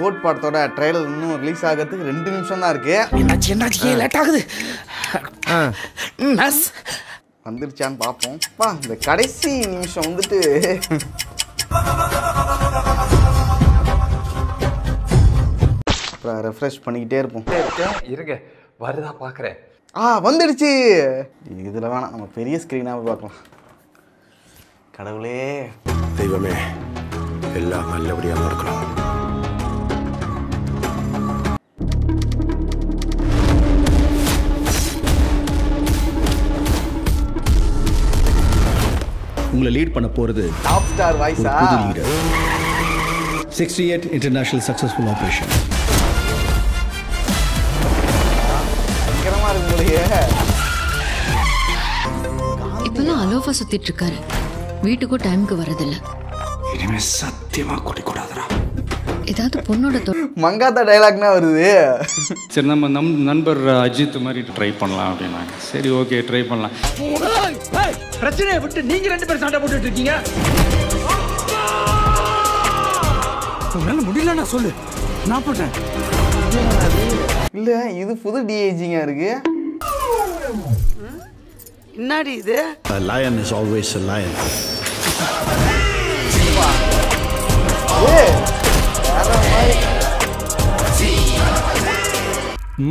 Code படத்தோட trailer இன்னும் release ஆகிறதுக்கு 2 நிமிஷம் தான் இருக்கு. என்னாச்சு லேட் ஆகுது. வந்துருச்சான்னு பார்ப்போம். இந்த கடைசி நிமிஷம் வந்துட்டு ரெஃப்ரெஷ் பண்ணிக்கிட்டே இருப்போம். இருங்க வருதா பார்க்குறேன். வந்துடுச்சு. இதில் வேணாம், நம்ம பெரிய ஸ்க்ரீனாக பார்க்கலாம். கடவுளே, தெய்வமே, எல்லாம் நல்லபடியாக நடக்கணும். உங்களை லீட் பண்ண போறது டாப் ஸ்டார் வாய்ஸா? 68 இன்டர்நேஷனல் சக்சஸ்ஃபுல் ஆபரேஷன். பயங்கரமா இருக்கு போலயே. இப்பெல்லாம் அலோஃபா சுத்திட்டு இருக்காரு. வீட்டுக்கும் டைமுக்கு வரதில்ல. இனிமே சத்தியமா குடிக்கூடாதுடா. ஏதாவது பொண்ணோட மங்காத்தா டைலாக்னா வருது. சரி, நம்ம நண்பர் அஜித் மாதிரி ட்ரை பண்ணலாம் அப்படின்னாங்க. சரி, ஓகே, ட்ரை பண்ணலாம். பிரச்சனையை விட்டு நீங்க 2 பேரும் சண்டை போட்டுட்டு இருக்கீங்க. உன்னால முடியலன்னா சொல்லு, நான் போட்டேன். இல்ல, இது புது டிஐஜிங்க இருக்கு. என்னடி இது? A lion is always a lion.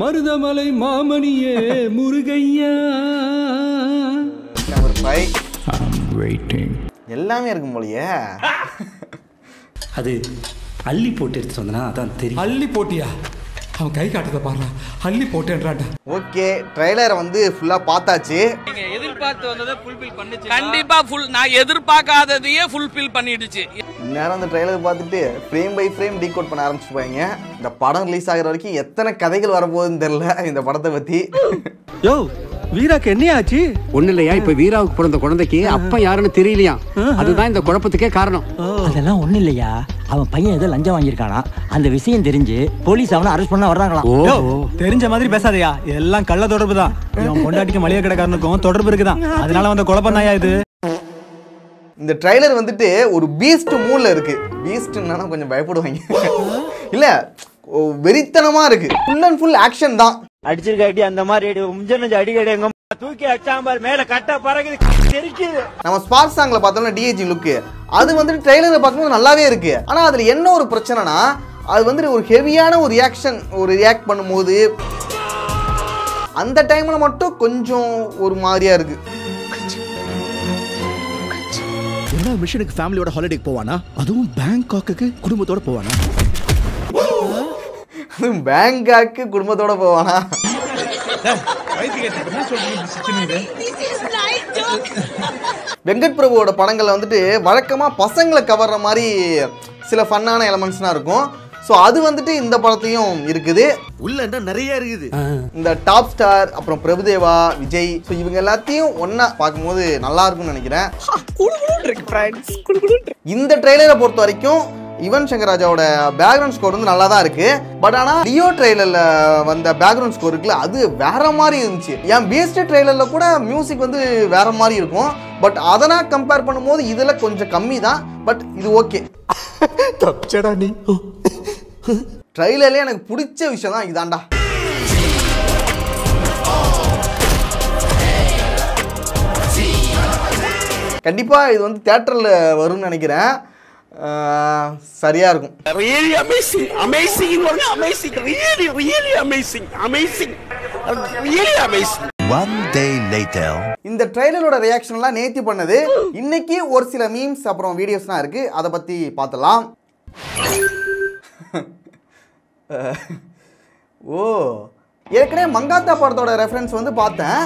Marudhamalai மாமணியே முருகையா. நம்பர் 5. I'm waiting. எல்லாமே இருக்கும் போலயே. அது அள்ளி போட்டு எடுத்து வந்தனா அதான் தெரியும். அள்ளி போட்டியா? அவன் கை காட்டுறத பாரு. அள்ளி போட்டேன்றான்டா. ஓகே, ட்ரைலரை வந்து ஃபுல்லா பார்த்தாச்சு. நீங்க எதிர்பார்த்து வந்ததை ஃபுல்ஃபில் பண்ணிச்சு. கண்டிப்பா நான் எதிர்பார்க்காததையே ஃபுல்ஃபில் பண்ணிடுச்சு. நேரம் அந்த ட்ரைலர் பார்த்துட்டு ஃப்ரேம் பை ஃப்ரேம் டீகோட் பண்ண ஆரம்பிச்சுப்பாங்க. இந்த படம் ரிலீஸ் ஆகிற வரைக்கும் எத்தனை கதைகள் வரப்போகுதுன்னு தெரியல இந்த படத்தை பத்தி. யோ, வீராக்கு என்ன ஆச்சு? ஒண்ணு இல்லையா, இப்ப வீராவுக்கு பிறந்த குழந்தைக்கு அப்பா யாருன்னு தெரியலையா? அதுதான் இந்த குழப்பத்துக்கே காரணம். அதெல்லாம் ஒண்ணு இல்லையா, அவன் பையன் ஏதோ லஞ்சம் வாங்கியிருக்கானா, அந்த விஷயம் தெரிஞ்சு போலீஸ் அவனை அரெஸ்ட் பண்ண வர்றாங்களாம். தெரிஞ்ச மாதிரி பேசாதயா, எல்லாம் கள்ள தொடர்பு தான். இவன் பொண்டாட்டிக்கு மளிகை கடைக்காரனுக்கும் தொடர்பு இருக்குதான், அதனால வந்த குழப்பம் தான் இது. இந்த ட்ரைலர் வந்துட்டு ஒரு பீஸ்ட் மூட்ல இருக்கு. பீஸ்ட்னா கொஞ்சம் பயப்படுவாங்க. இல்ல, வெறித்தனமா இருக்கு. ஃபுல் அண்ட் ஃபுல் ஆக்ஷன் தான். அடிச்சிருக்க அடி அந்த மாதிரி அடிக்கடி எங்க தூக்கி அடிச்சாம்பார் மேல கட்ட பறகுது தெரிக்குது. நம்ம ஸ்பார்க் சாங்ல பார்த்தோம்னா டிஏஜி லுக்கு, அது வந்துட்டு ட்ரைலரை பார்க்கும்போது நல்லாவே இருக்கு. ஆனா அதுல என்ன ஒரு பிரச்சனைனா, அது வந்துட்டு ஒரு ஹெவியான ஒரு ரியாக்ஷன், ஒரு ரியாக்ட் பண்ணும்போது அந்த டைம்ல மட்டும் கொஞ்சம் ஒரு மாதிரியா இருக்கு. எல்லா மிஷனுக்கு ஃபேமிலியோட ஹாலிடேக்கு போவானா? அதுவும் பேங்காக்கு குடும்பத்தோட போவானா? பேங்காக்கு குடும்பத்தோட போவானா? வெங்கட் பிரபுவோட படங்கள்ல வந்துட்டு வழக்கமா பசங்களை கவர்ற மாதிரி சில ஃபன்னான எலமெண்ட்ஸ்லாம் இருக்கும். ஸோ அது வந்துட்டு இந்த படத்தையும் இருக்குது. உள்ள நிறைய இருக்குது. இந்த டாப் ஸ்டார், அப்புறம் பிரபுதேவா, விஜய், ஸோ இவங்க எல்லாத்தையும் ஒன்னா பார்க்கும்போது நல்லா இருக்கும்னு நினைக்கிறேன். இந்த ட்ரெய்லரை பொறுத்த வரைக்கும் யுவன் சங்கர் ராஜாவோட பேக்ரவுண்ட் ஸ்கோர் வந்து நல்லா தான் இருக்கு. பட் ஆனால் லியோ ட்ரெய்லர்ல வந்த பேக்ரவுண்ட் ஸ்கோர் இருக்குல்ல, அது வேற மாதிரி இருந்துச்சு. என் பீஸ்ட் ட்ரெய்லர்ல கூட மியூசிக் வந்து வேற மாதிரி இருக்கும். பட் அதெல்லாம் கம்பேர் பண்ணும்போது இதுல கொஞ்சம் கம்மி தான். பட் இது ஓகே. தப்பிச்சடா நீ. ட்ரெய்லர்ல எனக்கு பிடிச்ச விஷயம் தான் இதாண்டா. கண்டிப்பா இது வந்து தியேட்டர்ல வரும்னு நினைக்கிறேன். சரியா இருக்கும். Really amazing, amazing, amazing, really, really amazing, amazing, really amazing. One day later. இந்த ட்ரெய்லரோட ரியாக்ஷன்லாம் நேத்தி பண்ணது. இன்னைக்கு ஒரு சில மீம்ஸ் அப்புறம் வீடியோஸ்லாம் இருக்கு, அதை பத்தி பார்த்தலாம். ஓ, ஏற்கனவே மங்காத்தா படத்தோட ரெஃபரன்ஸ் வந்து பார்த்தேன்.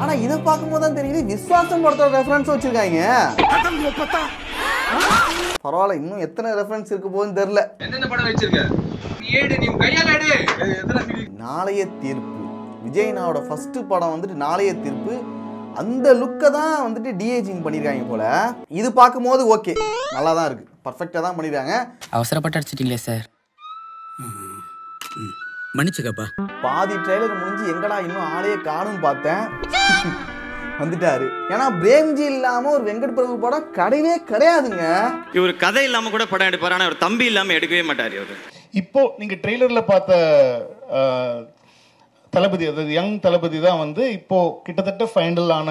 ஆனா இதை பார்க்கும்போது தான் தெரியுது விஸ்வாசம் படத்தோட ரெஃபரன்ஸ் வச்சிருக்காங்க. பரவாயில்ல, இன்னும் எத்தனை ரெஃபரன்ஸ் இருக்கு போகுதுன்னு தெரியல. நாளைய தீர்ப்பு, விஜய்னாவோட ஃபர்ஸ்ட் படம் வந்துட்டு நாளைய தீர்ப்பு. அந்த லுக்கை தான் வந்துட்டு டிஏஜிங் பண்ணியிருக்காங்க போல. இது பார்க்கும்போது ஓகே, நல்லா தான் இருக்கு, பர்ஃபெக்டாக தான் பண்ணியிருக்காங்க. அவசரப்பட்டு அடிச்சிட்டீங்களே சார், மன்னிச்சுக்கப்பா. பாதி ட்ரெய்லர் முடிஞ்சு எங்கடா இன்னும் ஆளையே காணும் பார்த்தேன். வந்துட்டாரு. ஏன்னா பிரேம்ஜி இல்லாம ஒரு வெங்கட் பிரபு படம் கிடையவே கிடையாதுங்க. இவர் கதை இல்லாம கூட படம் எடுப்பாரு, ஆனா ஒரு தம்பி இல்லாம எடுக்கவே மாட்டாரு. இப்போ நீங்கள் ட்ரெய்லரில் பார்த்த தளபதி, அதாவது யங் தளபதி தான் வந்து இப்போ கிட்டத்தட்ட ஃபைனலான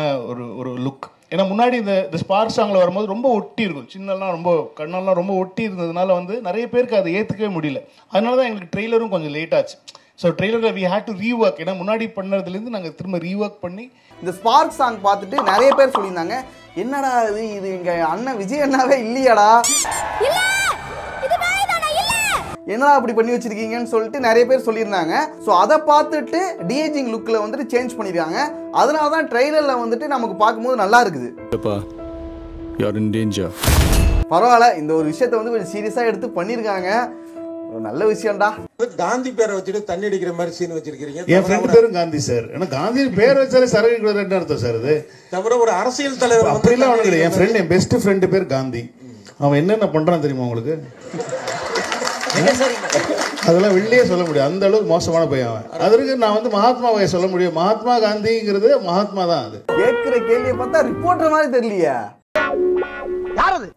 ஒரு லுக். ஏன்னா முன்னாடி இந்த ஸ்பார்க் சாங்கில் வரும்போது ரொம்ப ஒட்டி இருக்கும், சின்னெல்லாம் ரொம்ப கண்ணெல்லாம் ரொம்ப ஒட்டி இருந்ததுனால வந்து நிறைய பேருக்கு அதை ஏற்றுக்கவே முடியல. அதனால தான் எங்களுக்கு ட்ரெய்லரும் கொஞ்சம் லேட் ஆச்சு. ஸோ ட்ரெய்லரில் வி ஹேட் டு ரீஒர்க். ஏன்னா முன்னாடி பண்ணதுலேருந்து நாங்கள் திரும்ப ரீஒர்க் பண்ணி இந்த ஸ்பார்க் சாங் பார்த்துட்டு நிறைய பேர் சொல்லியிருந்தாங்க, என்னடா இது எங்கள் அண்ணன் விஜய் அண்ணாவே இல்லையாடா, என்னடா அப்படி பண்ணி வச்சிருக்கீங்கன்னு சொல்லிட்டு நிறைய பேர் சொல்லியிருந்தாங்க. ஸோ அதை பார்த்துட்டு டிஏஜிங் லுக்கில் வந்துட்டு சேஞ்ச் பண்ணியிருக்காங்க. அதனால தான் ட்ரெய்லரில் வந்துட்டு நமக்கு பார்க்கும்போது நல்லா இருக்குது. பரவாயில்ல, இந்த ஒரு விஷயத்த வந்து கொஞ்சம் சீரியஸாக எடுத்து பண்ணியிருக்காங்க. ஒரு நல்ல விஷயம்டா. காந்தி பேரை வச்சுட்டு தண்ணி அடிக்கிற மாதிரி சீன் வச்சிருக்கீங்க. என் ஃப்ரெண்ட் பேரும் காந்தி சார். ஏன்னா காந்தி பேர் வச்சாலே சரக்கு அர்த்தம் சார். அது தவிர ஒரு அரசியல் தலைவர் அப்படிலாம் ஒன்றும் இல்லை. என் ஃப்ரெண்ட், என் பெஸ்ட் ஃப்ரெண்டு பேர் காந்தி. அவன் என்னென்ன பண்றான் தெரியுமா உங்களுக்கு? அதெல்லாம் வெளியே சொல்ல முடியும், அந்த அளவுக்கு மோசமான பையன் அவன். அதற்கு நான் வந்து மகாத்மாவை சொல்ல முடியும். மகாத்மா காந்திங்கிறது மகாத்மா தான். அது கேட்கிற கேள்வியை பார்த்தா ரிப்போர்ட்டர் மாதிரி தெரியலையா?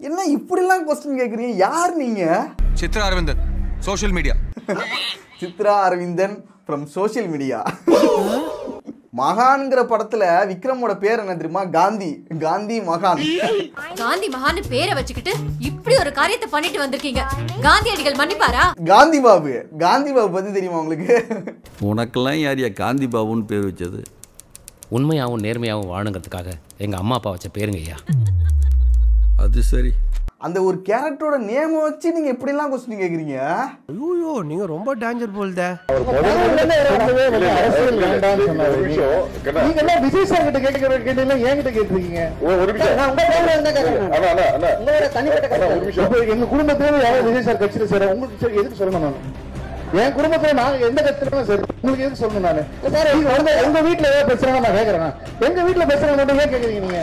என்ன இப்படிலாம் கொஸ்டின் கேட்குறீங்க? யார் நீங்க? Chitra Aravindan, social media. Chitra Aravindan from social media. மகான்ங்கிற படத்துல விக்ரமோட பேர் என்ன தெரியுமா? காந்தி. காந்தி மகான். காந்தி மகான் பேரை வச்சுக்கிட்டு இப்படி ஒரு காரியத்தை பண்ணிட்டு வந்திருக்கீங்க. காந்தியடிகள் மன்னிப்பாரா? காந்தி பாபு. காந்தி பாபு பத்தி தெரியுமா உங்களுக்கு? உனக்கெல்லாம் யாரியா காந்தி பாபுன்னு பேர் வச்சது? உண்மையாகவும் நேர்மையாகவும் வாழுங்கிறதுக்காக எங்க அம்மா அப்பா வச்ச பேருங்க ஐயா. அது சரி. அந்த ஒரு கேரக்டரோட நேம் வச்சு நீங்க எப்படிலாம் கொஸ்டின் கேக்குறீங்க? ஐயோ, நீங்க ரொம்ப டேஞ்சர் போல்தே. நீங்க எல்லாம் விஜய் சார் கிட்ட கேட்கிற கேள்வியில என்கிட்ட கேட்டிருக்கீங்க. எங்க குடும்பத்திலே யாரும் விஜய் சார் கட்சியில சேர உங்களுக்கு எதுக்கு சொல்லணும்? நான் என் குடும்பத்துல நான் எந்த கட்சியிலும் சார் உங்களுக்கு எதுக்கு சொல்லணும்? நான் எங்க வீட்டுல ஏதாவது பேசுறாங்க நான் கேட்கறேன். எங்க வீட்டுல பேசுறாங்க மட்டும் ஏன் கேட்கறீங்க நீங்க?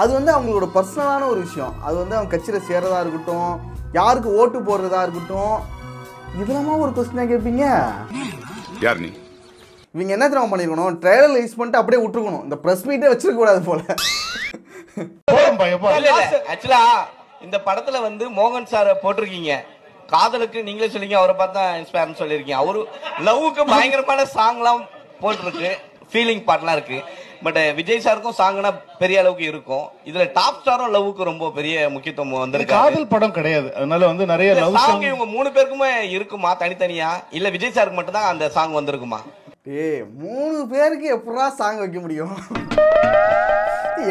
அது வந்து அவங்களோட பர்சனலான ஒரு விஷயம். அது வந்து அவங்க கட்சியில் சேரதா இருக்கட்டும், யாருக்கு ஓட்டு போடுறதா இருக்கட்டும், இதெல்லாம் ஒரு கொஸ்டினா கேட்பீங்க. யார் நீ? இவங்க என்ன தெரியுமா பண்ணிருக்கணும்? ட்ரெய்லர் ரிலீஸ் பண்ணிட்டு அப்படியே விட்டுருக்கணும். இந்த பிரஸ் மீட்டே வச்சிருக்க கூடாது போல. ஆக்சுவலா இந்த படத்துல வந்து மோகன் சார் போட்டிருக்கீங்க. காதலுக்கு நீங்களே சொல்லிங்க, அவரை பார்த்தா இன்ஸ்பயர்னு சொல்லியிருக்கீங்க. அவரு லவ்வுக்கு பயங்கரமான சாங்லாம் போட்டிருக்கு, ஃபீலிங் பாட்லாம் இருக்கு. பட் விஜய் சாருக்கும் சாங்னா பெரிய அளவுக்கு இருக்கும். இதுல டாப் ஸ்டாரும் லவ்வுக்கு ரொம்ப பெரிய முக்கியத்துவம் வந்திருக்கு. காதல் படம் கிடையாது, அதனால வந்து நிறைய லவ் சாங் இவங்க 3 பேருக்குமே இருக்குமா தனித்தனியா, இல்ல விஜய் சாருக்கு மட்டும் தான் அந்த சாங் வந்திருக்குமா? ஏய், 3 பேருக்கு எப்படா சாங் வைக்க முடியும்?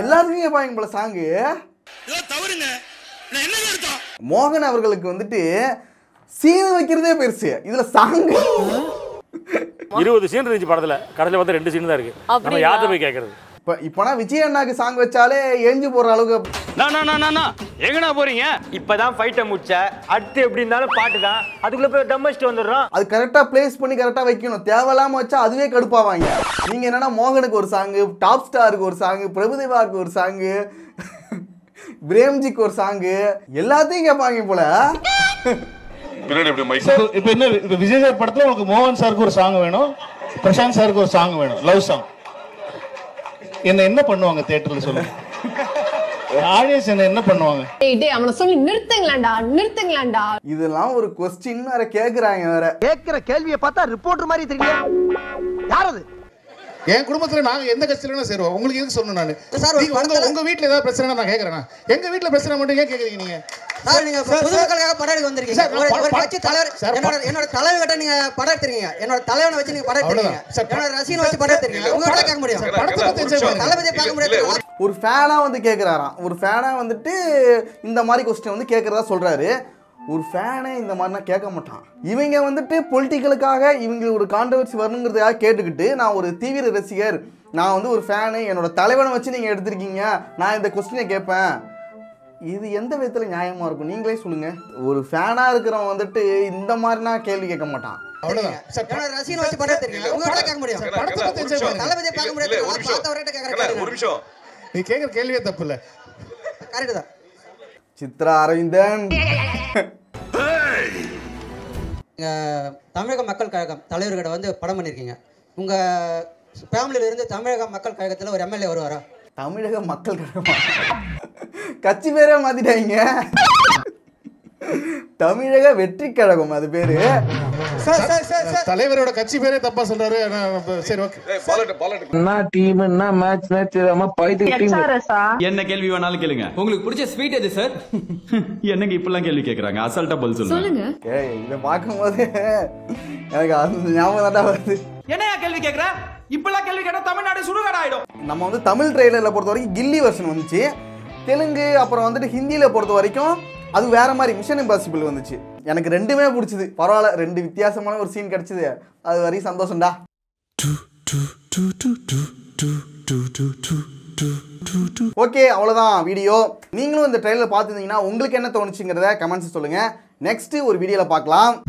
எல்லாருக்கும் கேட்பாங்க போல சாங்கு. மோகன் அவர்களுக்கு வந்துட்டு சீன் வைக்கிறதே பெருசு, இதுல சாங் 20 சீன் இருந்துச்சு படத்துல, கடைசில வந்து 2 சீன் தான் இருக்கு. நம்ம யார்கிட்ட போய் கேட்கறது? இப்பனா விஜய் அண்ணாக்கு சாங் வச்சாலே எஞ்சி போற அளவுக்கு. எங்கடா போறீங்க? இப்பதான் ஃபைட்ட முடிச்ச, அடுத்து எப்படி இருந்தாலும் பாட்டு தான், அதுக்குள்ள போய் டம் அடிச்சிட்டு வந்துடுறோம். அது கரெக்டா பிளேஸ் பண்ணி கரெக்டா வைக்கணும். தேவையில்லாம வச்சா அதுவே கடுப்பாவாங்க. நீங்க என்னன்னா மோகனுக்கு ஒரு சாங்கு, டாப் ஸ்டாருக்கு ஒரு சாங்கு, பிரபுதேவாவுக்கு ஒரு சாங்கு, பிரேம்ஜிக்கு ஒரு சாங்கு, எல்லாத்தையும் கேட்பாங்க போல. இப்ப என்ன, இப்ப விஜய் சார் படத்துல உங்களுக்கு மோகன் சாருக்கு ஒரு சாங் வேணும், பிரசாந்த் சாருக்கு ஒரு சாங் வேணும், லவ் சாங். என்ன பண்ணுவாங்க தியேட்டர்ல சொல்லுங்க? ஆடியன்ஸ் என்ன பண்ணுவாங்க? அவனை சொல்லி நிறுத்துங்களாண்டா. இதெல்லாம் ஒரு கொஸ்டின் வேற கேக்குறாங்க. வேற கேட்கிற கேள்வியை பார்த்தா ரிப்போர்ட்டர் மாதிரி தெரியல. யார் அது? என் குடும்பத்துல நாங்க எந்த கட்சியில சேருவோம், உங்களுக்கு எதுக்கு சொல்லணும்? நான் உங்க வீட்டுல ஏதாவது பிரச்சனை நான் கேக்குறேன். எங்க வீட்டுல பிரச்சனை மட்டும் ஏன் கேக்குறீங்க நீங்க? சார், நீங்க பொதுமக்களுக்காக படம் எடுக்க வந்திருக்கீங்க. ஒரு கட்சி தலைவர், என்னோட தலைவர்கிட்ட நீங்க படம் எடுத்துறீங்க. என்னோட தலைவனை வச்சு நீங்க படம் எடுத்துறீங்க. என்னோட ரசிகனை வச்சு படம் எடுத்துறீங்க. உங்க கிட்ட கேட்க முடியும், தளபதியை பார்க்க முடியாது. ஒரு ஃபேனா வந்து கேக்குறாராம். ஒரு ஃபேனா வந்துட்டு இந்த மாதிரி கொஸ்டின் வந்து கேக்குறதா சொல்றாரு. ஒரு ஃபேனே இந்த மாதிரிலாம் கேட்க மாட்டான். இவங்க வந்துட்டு பொலிட்டிக்கலுக்காக இவங்க ஒரு கான்ட்ரவர்சி வரணுங்கிறதுக்காக கேட்டுக்கிட்டு, நான் ஒரு தீவிர ரசிகர், நான் வந்து ஒரு ஃபேனு, என்னோட தலைவனை வச்சு நீங்கள் எடுத்திருக்கீங்க, நான் இந்த கொஸ்டினை கேட்பேன். இது எந்த விதத்தில் நியாயமாக இருக்கும்? நீங்களே சொல்லுங்க. ஒரு ஃபேனாக இருக்கிறவன் வந்துட்டு இந்த மாதிரினா கேள்வி கேட்க மாட்டான். நீ கேட்குற கேள்வியே தப்பு இல்லை. கரெக்ட் தான். சித்ரா அரவிந்தன், தமிழக மக்கள் கழகம் தலைவர்கிட்ட வந்து படம் பண்ணியிருக்கீங்க. உங்க ஃபேமிலியில இருந்து தமிழக மக்கள் கழகத்தில் ஒரு எம்எல்ஏ வருவாரா? தமிழக மக்கள் கழகம் கட்சி பேரே மாத்திட்டாங்க. தமிழக வெற்றி கழகம் அது பேரு. தலைவரோட கட்சி பேரே தப்பா சொல்றாரு. சரி ஓகே. என்ன கேள்வி வேணாலும் கேளுங்க. உங்களுக்கு பிடிச்ச ஸ்வீட் எது சார்? என்னங்க இப்பெல்லாம் கேள்வி கேக்குறாங்க? அசால்ட்டா பதில் சொல்லுங்க. இதை பார்க்கும்போது எனக்கு அந்த ஞாபகம் தான் வருது. என்னையா கேள்வி கேக்குற? இப்பெல்லாம் கேள்வி கேட்டா தமிழ்நாடு சுடுகாடு ஆயிடும். நம்ம வந்து தமிழ் ட்ரெய்லரில் பொறுத்த வரைக்கும் கில்லி வெர்ஷன் வந்துச்சு. தெலுங்கு அப்புறம் வந்துட்டு ஹிந்தியில் பொறுத்த வரைக்கும் அது வேற மாதிரி மிஷன் இம்பாசிபிள் வந்துச்சு. எனக்கு ரெண்டுமே பிடிச்சது. பரவாயில்ல, ரெண்டு வித்தியாசமான ஒரு சீன் கிடைச்சது. அது வரையும் சந்தோஷம்டா. ஓகே, அவ்வளோதான் வீடியோ. நீங்களும் இந்த ட்ரெயிலர் பார்த்துருந்தீங்கன்னா உங்களுக்கு என்ன தோணுச்சுங்கிறத கமெண்ட்ஸ் சொல்லுங்க. நெக்ஸ்ட் ஒரு வீடியோல பார்க்கலாம்.